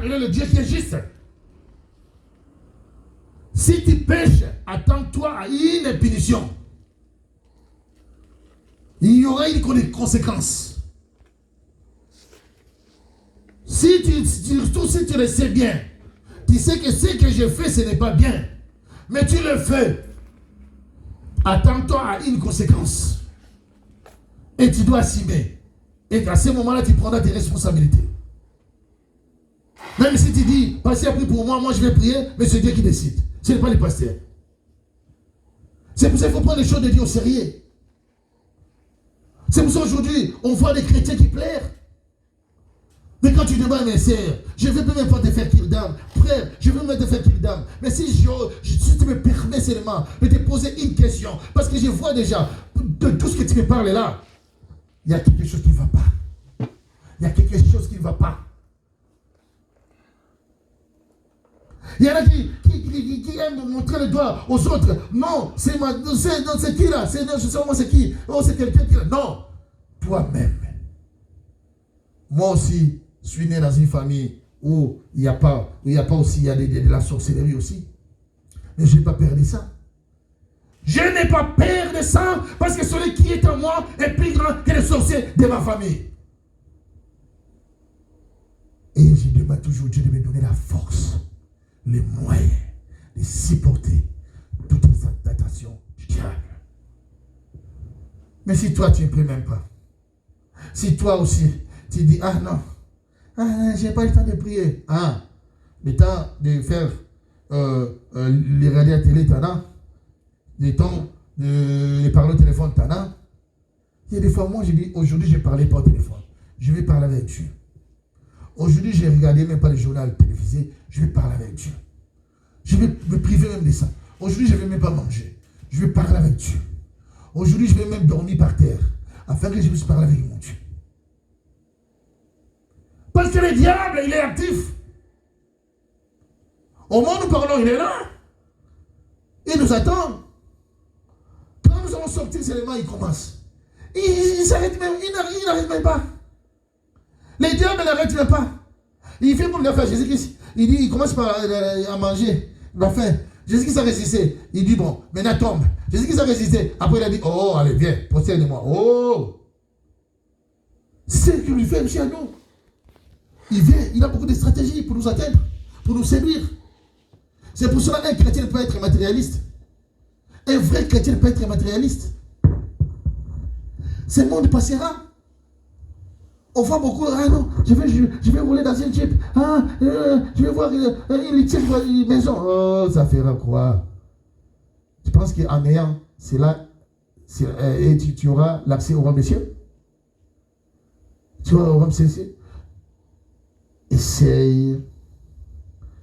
car il est le Dieu qui est juste. Si tu pêches, attends-toi à une punition. Il y aura une conséquence. Surtout si tu le sais bien, tu sais que ce que je fais, ce n'est pas bien. Mais tu le fais. Attends-toi à une conséquence. Et tu dois assumer. Et à ce moment-là, tu prendras tes responsabilités. Même si tu dis, pasteur prie pour moi, moi je vais prier, mais c'est Dieu qui décide. Ce n'est pas le pasteur. C'est pour ça qu'il faut prendre les choses de Dieu au sérieux. C'est pour ça aujourd'hui, on voit des chrétiens qui pleurent. Mais quand tu demandes, mes sœurs, je ne veux même pas te faire kill d'âme. Frère, je veux même te faire kill d'âme. Mais si tu me permets seulement de te poser une question, parce que je vois déjà, de tout ce que tu me parles là, il y a quelque chose qui ne va pas. Il y a quelque chose qui ne va pas. Il y en a qui aiment montrer le doigt aux autres. Non, c'est qui là? Je sais pas moi c'est qui? Oh, c'est quelqu'un qui là. Non, toi-même. Moi aussi, je suis né dans une famille où il n'y a pas aussi, il y a de la sorcellerie aussi. Mais je n'ai pas peur de ça. Je n'ai pas peur de ça parce que celui qui est en moi est plus grand que les sorciers de ma famille. Et je demande toujours Dieu de me donner la force, les moyens de supporter toutes les tentations du diable. Mais si toi tu ne pries même pas, si toi aussi tu dis ah non, je n'ai pas le temps de prier, le temps de faire les radios à télé, t'en as, le temps de parler au téléphone, t'en as. Il y a des fois, moi je dis aujourd'hui je ne parlais pas au téléphone, je vais parler avec Dieu. Aujourd'hui, je ne regardais même pas le journal télévisé, je vais parler avec Dieu. Je vais me priver même de ça. Aujourd'hui, je ne vais même pas manger. Je vais parler avec Dieu. Aujourd'hui, je vais même dormir par terre, afin que je puisse parler avec mon Dieu. Parce que le diable, il est actif. Au moment où nous parlons, il est là. Il nous attend. Quand nous allons sortir seulement, il commence. Il s'arrête même, il n'arrête même pas. Les diables n'arrêtent même pas. Il fait comme il a fait Jésus-Christ. Il commence par à manger. Il a faim. Jésus-Christ a résisté. Il dit bon, maintenant tombe. Jésus-Christ a résisté. Après il a dit oh, allez, viens, prosterne-moi. Oh! C'est ce qu'il lui fait aussi à nous. Il vient, il a beaucoup de stratégies pour nous atteindre, pour nous séduire. C'est pour cela qu'un chrétien peut être matérialiste. Un vrai chrétien peut être matérialiste. Ce monde passera. On voit beaucoup, non, je vais rouler dans une jeep, je vais voir une litière, une maison. Oh, ça fera quoi? Tu penses qu'en ayant cela, et tu auras l'accès au royaume des cieux? Tu auras au royaume des cieux? Essaye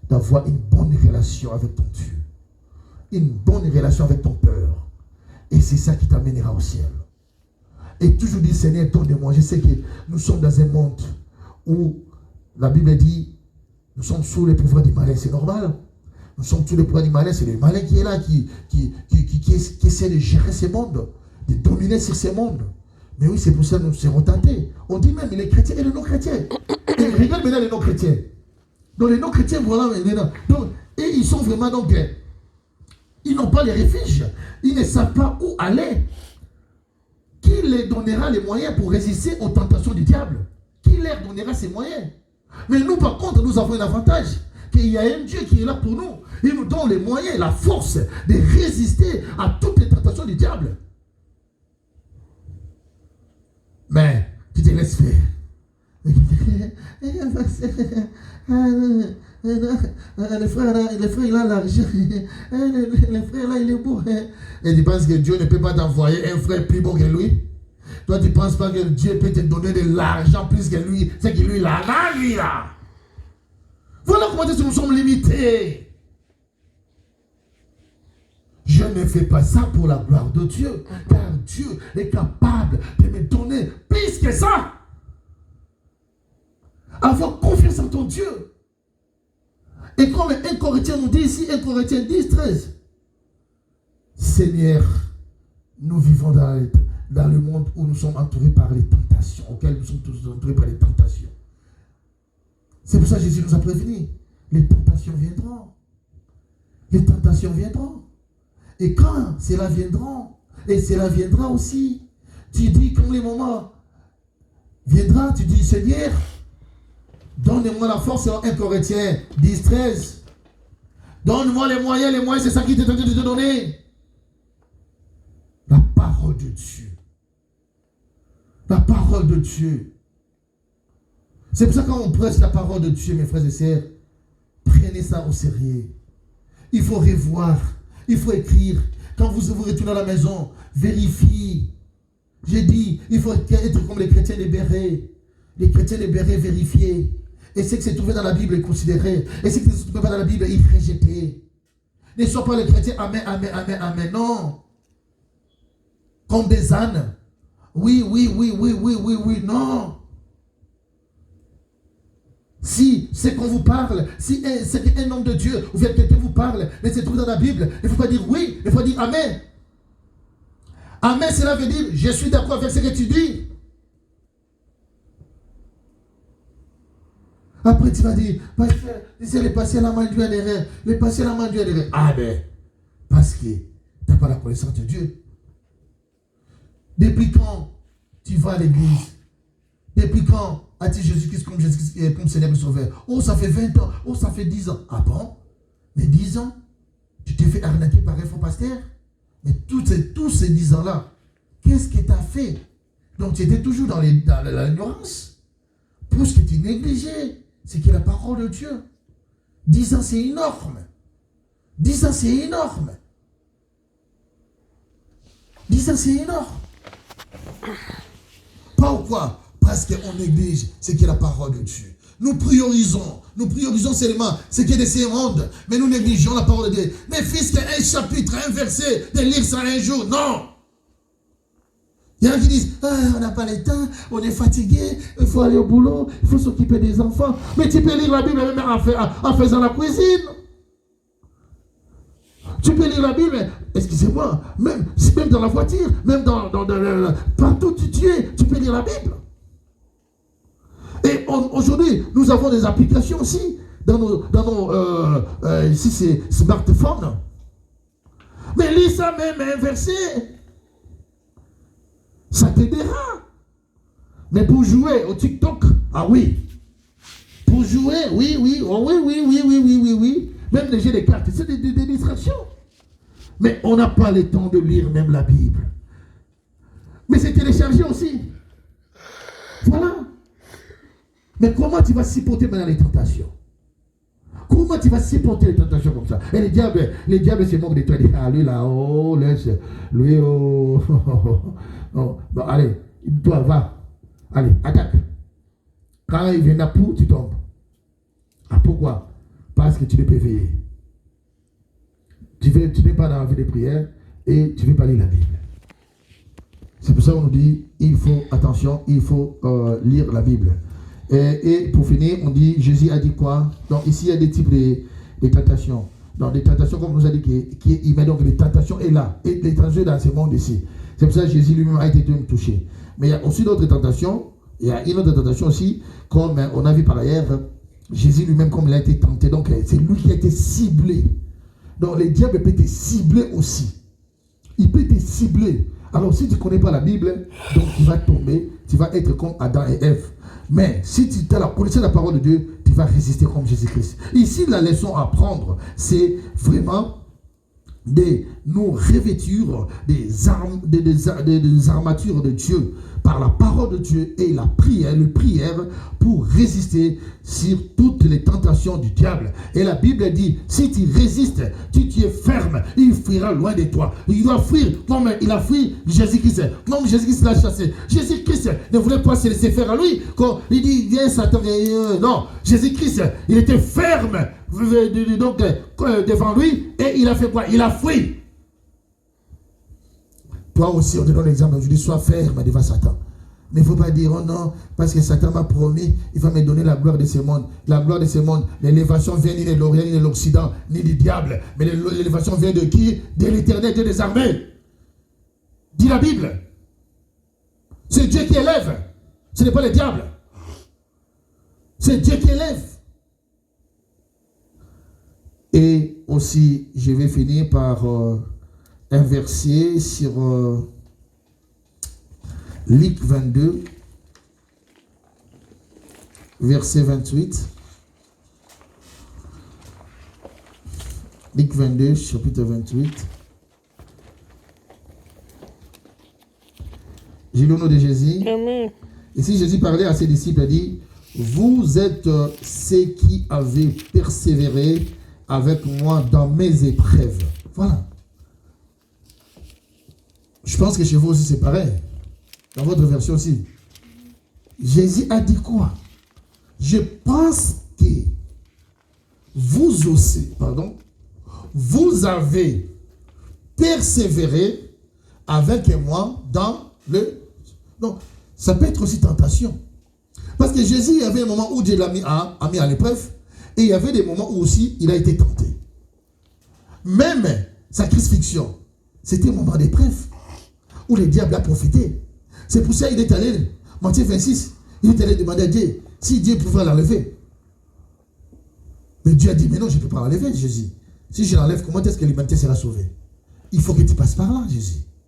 d'avoir une bonne relation avec ton Dieu, une bonne relation avec ton Père, et c'est ça qui t'amènera au ciel. Et toujours dire, Seigneur, donne-moi. Je sais que nous sommes dans un monde où la Bible dit, nous sommes sous le pouvoir du malin, c'est normal. Nous sommes sous le pouvoir du malin, c'est le malin qui est là, qui essaie de gérer ce monde, de dominer sur ce monde. Mais oui, c'est pour ça que nous serons tentés. On dit même les chrétiens et les non-chrétiens. Et regarde maintenant les non-chrétiens. Donc les non-chrétiens, voilà maintenant. Donc, et ils sont vraiment donc, ils n'ont pas les refuges. Ils ne savent pas où aller. Qui leur donnera les moyens pour résister aux tentations du diable? Qui leur donnera ces moyens? Mais nous, par contre, nous avons un avantage. Qu'il y a un Dieu qui est là pour nous. Il nous donne les moyens, la force de résister à toutes les tentations du diable. Mais tu te laisses faire. Le frère, il a l'argent. Le frère, là, il est beau. Et tu penses que Dieu ne peut pas t'envoyer un frère plus beau que lui? Toi, tu ne penses pas que Dieu peut te donner de l'argent plus que lui? C'est que lui, il a lui, là. Voilà comment nous sommes limités. Je ne fais pas ça pour la gloire de Dieu, car Dieu est capable de me donner plus que ça. Avoir confiance en ton Dieu. Et comme 1 Corinthiens nous dit ici, 1 Corinthiens 10, 13. Seigneur, nous vivons dans le monde où nous sommes entourés par les tentations, auxquelles nous sommes tous entourés par les tentations. C'est pour ça que Jésus nous a prévenus. Les tentations viendront. Les tentations viendront. Et quand cela viendra, et cela viendra aussi, tu dis, comme les moments viendra, tu dis, Seigneur, donne-moi la force, selon 1 Corinthiens 10, 13. Donne-moi les moyens, c'est ça qui t'est tenté de te donner. La parole de Dieu. La parole de Dieu. C'est pour ça que quand on prêche la parole de Dieu, mes frères et sœurs, prenez ça au sérieux. Il faut revoir, il faut écrire. Quand vous retournez à la maison, vérifiez. J'ai dit, il faut être comme les chrétiens libérés. Les chrétiens libérés, vérifiez. Et ce que c'est trouvé dans la Bible, considérez. Et ce qui ne se trouve pas dans la Bible, il rejetez. Ne soient pas les chrétiens, amen, amen, amen, amen. Non. Comme des ânes. Oui, non. Si c'est qu'on vous parle, si c'est qu'un homme de Dieu ou bien quelqu'un vous parle, mais c'est trouvé dans la Bible, il ne faut pas dire oui, il faut dire amen. Amen, cela veut dire je suis d'accord avec ce que tu dis. Après tu vas dire, c'est les passés à la main du erreur, les passés à la main du erreur. Ah ben, parce que tu n'as pas la connaissance de Dieu. Depuis quand tu vas à l'église? Depuis quand as-tu Jésus-Christ comme Seigneur et Sauveur? Oh, ça fait 20 ans. Oh, ça fait 10 ans. Ah bon? Mais 10 ans? Tu t'es fait arnaquer par un faux pasteur? Mais tous ces 10 ans-là, qu'est-ce que tu as fait? Donc, tu étais toujours dans l'ignorance. Pour ce que tu négligeais, c'est que la parole de Dieu. 10 ans, c'est énorme. 10 ans, c'est énorme. 10 ans, c'est énorme. Pourquoi? Parce qu'on néglige ce qui est la parole de Dieu. Nous priorisons seulement ce qui est de ces mondes, mais nous négligeons la parole de Dieu. Mais fils, qu'un chapitre, un verset, de lire ça un jour, non. Il y en a qui disent, on n'a pas le temps, on est fatigué, il faut aller au boulot, il faut s'occuper des enfants. Mais tu peux lire la Bible même en faisant la cuisine. Tu peux lire la Bible, excusez-moi, même dans la voiture, même partout où tu es, tu peux lire la Bible. Et aujourd'hui, nous avons des applications aussi, dans nos ici c'est smartphone. Mais lis ça même, un verset, ça t'aidera. Mais pour jouer au TikTok, ah oui. Pour jouer, oui. Même les jeux de cartes, c'est des distractions. Mais on n'a pas le temps de lire même la Bible. Mais c'est téléchargé aussi. Voilà. Mais comment tu vas supporter maintenant les tentations? Comment tu vas supporter les tentations comme ça? Et les diables se moquent de toi. Ils disent, ah lui là-haut, laisse, lui oh. Bon, allez, toi va. Allez, attaque. Quand il vient à pour, tu tombes. Ah pourquoi? Parce que tu n'es pas éveillé. Tu n'es pas dans la vie de prière et tu ne veux pas lire la Bible. C'est pour ça qu'on nous dit, il faut lire la Bible. Et pour finir, on dit, Jésus a dit quoi? Donc ici, il y a des types de tentations. Donc des tentations, comme on nous a dit, il met donc les tentations est là. Et les tentations dans ce monde ici. C'est pour ça que Jésus lui-même a été touché. Mais il y a aussi d'autres tentations. Il y a une autre tentation aussi, comme on a vu par ailleurs, Jésus lui-même, comme il a été tenté. Donc c'est lui qui a été ciblé. Donc le diable peut te cibler aussi. Il peut te cibler. Alors si tu ne connais pas la Bible, donc tu vas tomber, tu vas être comme Adam et Ève. Mais si tu connais la parole de Dieu, tu vas résister comme Jésus-Christ. Ici, la leçon à prendre, c'est vraiment de nous revêtir des armatures de Dieu par la parole de Dieu et la prière pour résister sur toutes les tentations du diable. Et la Bible dit, si tu résistes, tu es ferme, il fuira loin de toi. Il doit fuir comme il a fui Jésus-Christ, comme Jésus-Christ l'a chassé. Jésus-Christ ne voulait pas se laisser faire à lui. Quand il dit, viens Satan, non, Jésus-Christ, il était ferme donc devant lui et il a fait quoi? Il a fui. Toi aussi, on te donne l'exemple aujourd'hui, sois ferme devant Satan. Mais il ne faut pas dire, oh non, parce que Satan m'a promis, il va me donner la gloire de ce monde. La gloire de ce monde, l'élévation vient ni de l'Orient, ni de l'Occident, ni du diable. Mais l'élévation vient de qui? De l'Éternel, Dieu des armées. Dit la Bible. C'est Dieu qui élève. Ce n'est pas le diable. C'est Dieu qui élève. aussi, je vais finir par un verset sur Luc 22, verset 28. Luc 22, chapitre 28. J'ai le nom de Jésus. Amen. Ici, Jésus parlait à ses disciples, il dit, vous êtes ceux qui avez persévéré avec moi dans mes épreuves. Voilà. Je pense que chez vous aussi c'est pareil. Dans votre version aussi. Jésus a dit quoi? Je pense que vous aussi, vous avez persévéré avec moi dans le... Donc, ça peut être aussi tentation. Parce que Jésus, il y avait un moment où Dieu l'a mis à l'épreuve, et il y avait des moments où aussi il a été tenté. Même sa crucifixion, c'était un moment d'épreuve, où le diable a profité. C'est pour ça qu'il est allé, Matthieu 26, il est allé demander à Dieu si Dieu pouvait l'enlever. Mais Dieu a dit, mais non, je ne peux pas l'enlever, Jésus. Si je l'enlève, comment est-ce que l'humanité sera sauvée? Il faut que tu passes par là, Jésus.